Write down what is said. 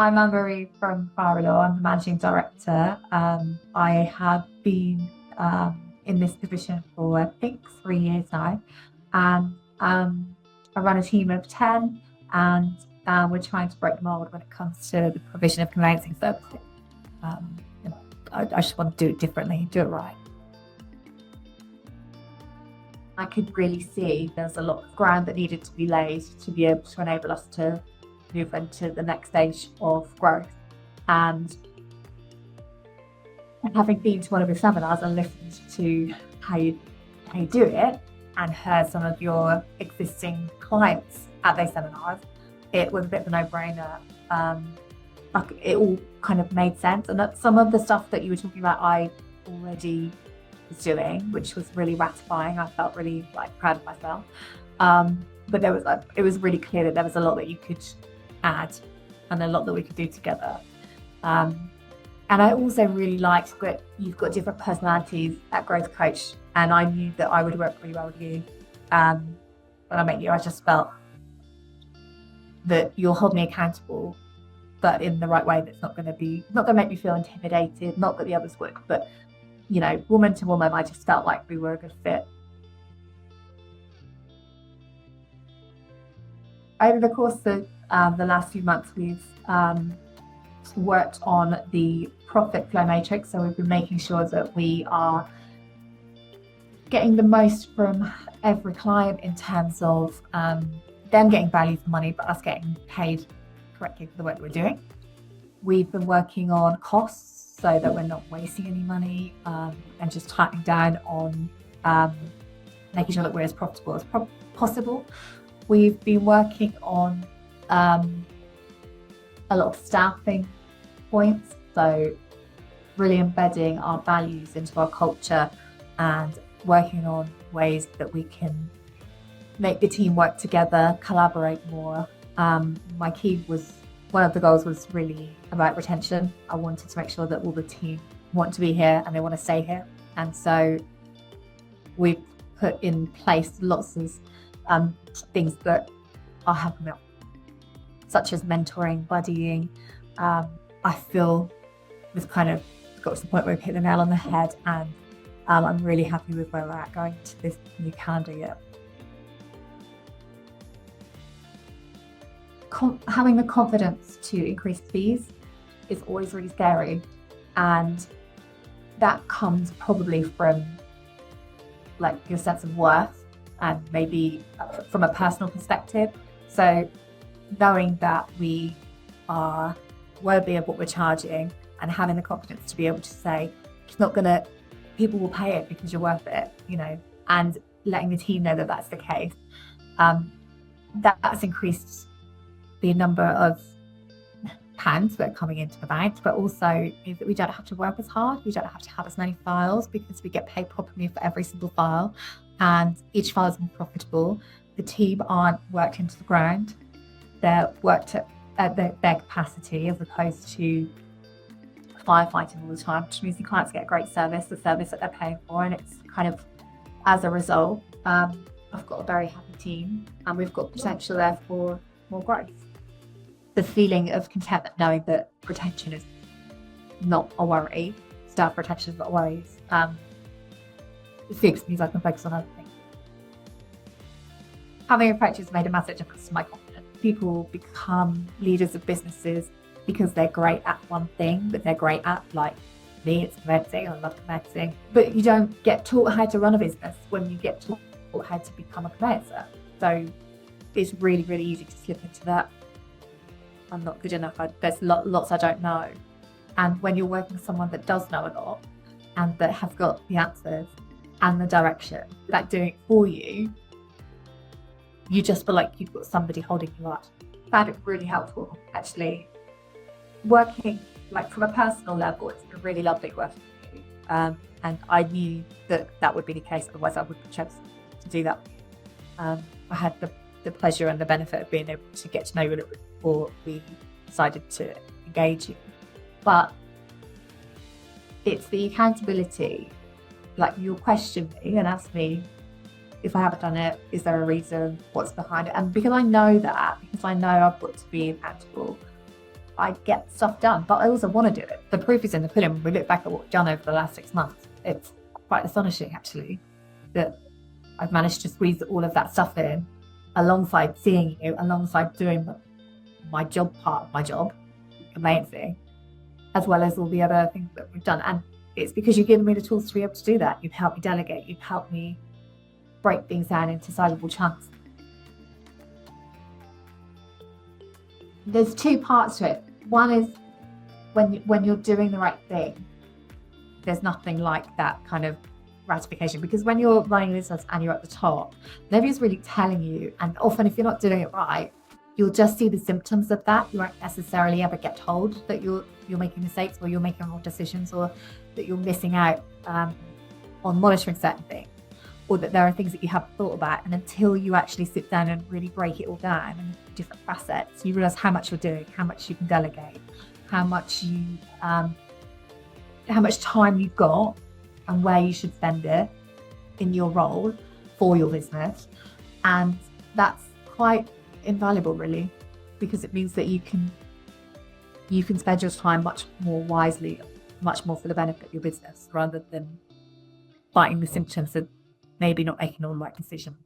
I'm Anne-Marie from Priory Law. I'm the managing director. I have been in this position for I think 3 years now, and I run a team of 10, and we're trying to break the mold when it comes to the provision of conveyancing services. You know, I just want to do it differently, do it right. I could really see there's a lot of ground that needed to be laid to be able to enable us to move into the next stage of growth. And having been to one of your seminars and listened to how you do it, and heard some of your existing clients at those seminars, it was a bit of a no-brainer. It all kind of made sense, and that some of the stuff that you were talking about, I already was doing, which was really ratifying. I felt really proud of myself. But it was really clear that there was a lot that you could add and a lot that we could do together. And I also really liked that you've got different personalities at Growth Coach, and I knew that I would work really well with you. When I met you, I just felt that you'll hold me accountable, but in the right way. That's not going to make me feel intimidated. Not that the others would, but woman to woman, I just felt like we were a good fit. Over the course of the last few months, we've worked on the profit flow matrix. So we've been making sure that we are getting the most from every client in terms of them getting value for money, but us getting paid correctly for the work that we're doing. We've been working on costs so that we're not wasting any money, and just tightening down on making sure that we're as profitable as possible. We've been working on a lot of staffing points, so really embedding our values into our culture and working on ways that we can make the team work together, collaborate more. One of the goals was really about retention. I wanted to make sure that all the team want to be here and they want to stay here. And so we've put in place lots of things that are helping out, such as mentoring, buddying. I feel we've kind of got to the point where we've hit the nail on the head, and I'm really happy with where we're at going into this new calendar year. Having the confidence to increase fees is always really scary, and that comes probably from your sense of worth and maybe from a personal perspective. So knowing that we are worthy of what we're charging and having the confidence to be able to say people will pay it because you're worth it, and letting the team know that that's the case. That's increased the number of pounds that are coming into the bank, but also means that we don't have to work as hard. We don't have to have as many files because we get paid properly for every single file, and each file is more profitable. The team aren't worked into the ground. They're worked at their capacity as opposed to firefighting all the time, which means the clients get great service, the service that they're paying for, and it's kind of, as a result, I've got a very happy team, and we've got potential there for more growth. The feeling of contentment knowing that retention is not a worry, staff retention is not a worry, it fixes means I can focus on other things. Having a coach has made a massive difference to my confidence. People become leaders of businesses because they're great at one thing, but they're great at, like me, it's conveyancing. I love conveyancing. But you don't get taught how to run a business when you get taught how to become a conveyancer. So it's really, really easy to slip into that. I'm not good enough. There's lots I don't know. And when you're working with someone that does know a lot and that has got the answers and the direction, like doing it for you, you just feel like you've got somebody holding you up. I found it really helpful, actually. Working from a personal level, it's been really lovely working with you. And I knew that would be the case, otherwise I wouldn't have chosen to do that. I had the pleasure and the benefit of being able to get to know you a little bit before we decided to engage you. But it's the accountability. You'll question me and ask me, if I haven't done it, is there a reason? What's behind it? And because I know I've got to be accountable, I get stuff done, but I also want to do it. The proof is in the pudding. When we look back at what we've done over the last 6 months, it's quite astonishing, actually, that I've managed to squeeze all of that stuff in alongside seeing you, alongside doing my job, part of my job, amazing, as well as all the other things that we've done. And it's because you've given me the tools to be able to do that. You've helped me delegate. You've helped me break things down into sizable chunks. There's two parts to it. One is when you're doing the right thing, there's nothing like that kind of gratification, because when you're running a business and you're at the top, nobody's really telling you, and often if you're not doing it right, you'll just see the symptoms of that. You won't necessarily ever get told that you're making mistakes, or you're making wrong decisions, or that you're missing out on monitoring certain things, or that there are things that you haven't thought about. And until you actually sit down and really break it all down in different facets, you realize how much you're doing, how much you can delegate, how much time you've got, and where you should spend it in your role for your business. And that's quite invaluable, really, because it means that you can spend your time much more wisely, much more for the benefit of your business, rather than fighting the symptoms and maybe not making all the right decisions.